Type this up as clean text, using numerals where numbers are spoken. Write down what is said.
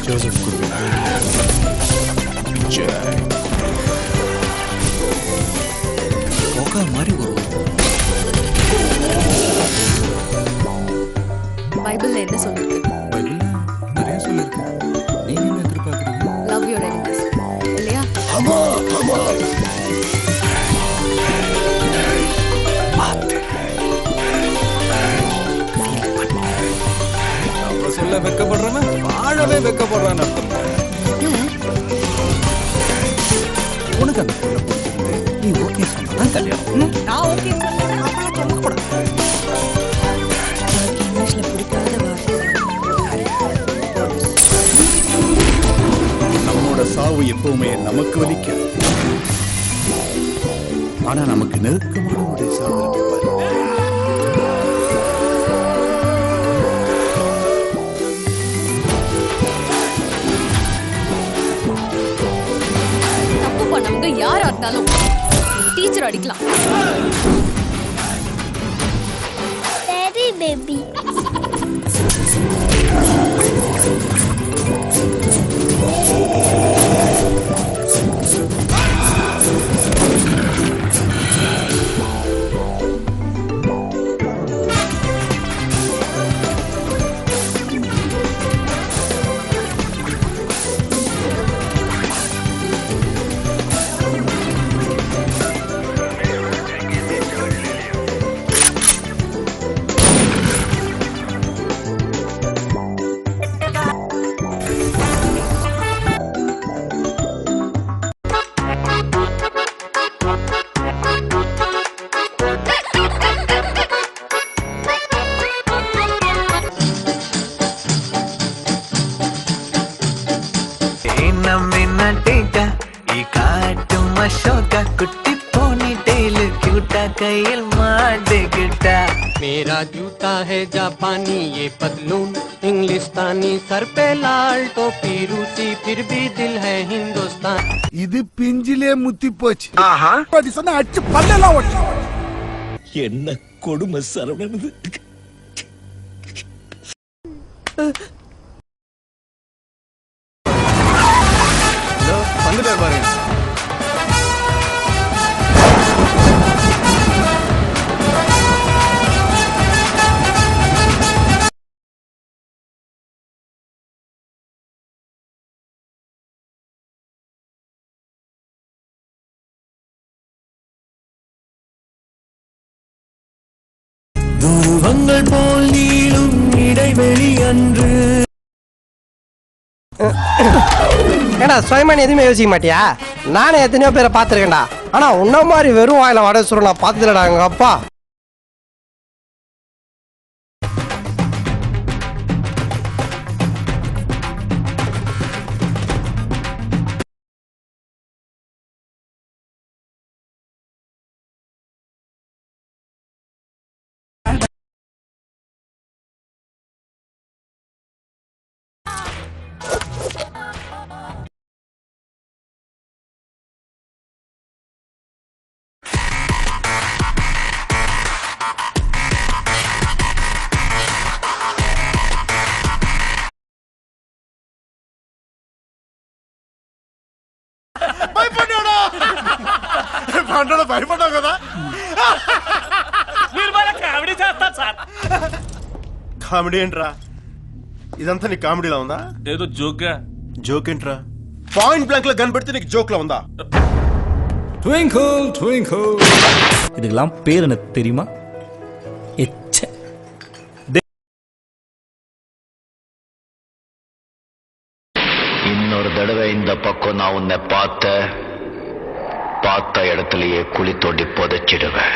Joseph Goodwin. Jack. Ghogha மாதிரி வரும். பைபிள்ல என்ன சொல்லிருக்கு? பைபிள்ல நிறைய சொல்லிருக்கு. நீங்க என்ன எதிர்பார்க்கறீங்க? Love your enemies. இல்லையா? ஆமா ஆமா. நம்ம சொல்ல வெக்கப்படுறவன் வாழவே வெக்கப்படுறான்னு அர்த்தம். உனக்கு அந்த பொண்ணை பிடிச்சிருந்து நீ ஓகே சொன்னா கல்யாணம். நான் ஓகே சொன்னா சொல்லக்கூடாது. இங்கிலீஷ்ல பிடிக்காத வார்த்தை. நம்மோட சாவு எப்பவுமே நமக்கு வலிக்காது. ஆனா நமக்கு நெருக்கமானவருடைய சாவு இருக்கு பாரு. தப்பு பண்ணவங்க யாரா இருந்தாலும் டீச்சர் அடிக்கலாம். சரி பேபி. कुट्टी पोनी टेल क्यूटा कैल माडे गिटा मेरा जूता है जापानी ये पतलून इंग्लिस्तानी सर पे लाल टोपी रूसी फिर भी दिल है हिंदुस्तान இது பிஞ்சிலே முத்தி போச்சு. அப்படி சொன்னா அடிச்சு பல்லெல்லாம் ஓட்டு. என்ன கொடுமை சரவணனது. வந்துட்டார் பாருங்க. துருவங்கள் போல் நீளும் இடைவெளி அன்று. ஏடா சுயமான எதுவுமே யோசிக்க மாட்டியா? நானே எத்தனையோ பேரை பார்த்துருக்கேன்டா. ஆனா உன்ன மாதிரி வெறும் வாயில வடை சுருள் நான் பார்த்ததுலடா எங்க அப்பா. భయపడ్డావు కదా. మీరు బాగా కామెడీ చేస్తారు సార్. కామెడీ ఏంట్రా? ఇదంతా నీకు కామెడీలా ఉందా? ఏదో జోక్గా. జోక్ ఏంట్రా? పాయింట్ బ్లాంక్ లో గన్ పెడితే నీకు జోక్ లా ఉందా? Twinkle twinkle. இதுக்கெல்லாம் பேர் என்ன தெரியுமா? எச்ச. இன்னொரு தடவை இந்த பக்கம் நான் உன்னை பார்த்த இடத்துலயே குழி தோண்டி புதைச்சிடுவேன்.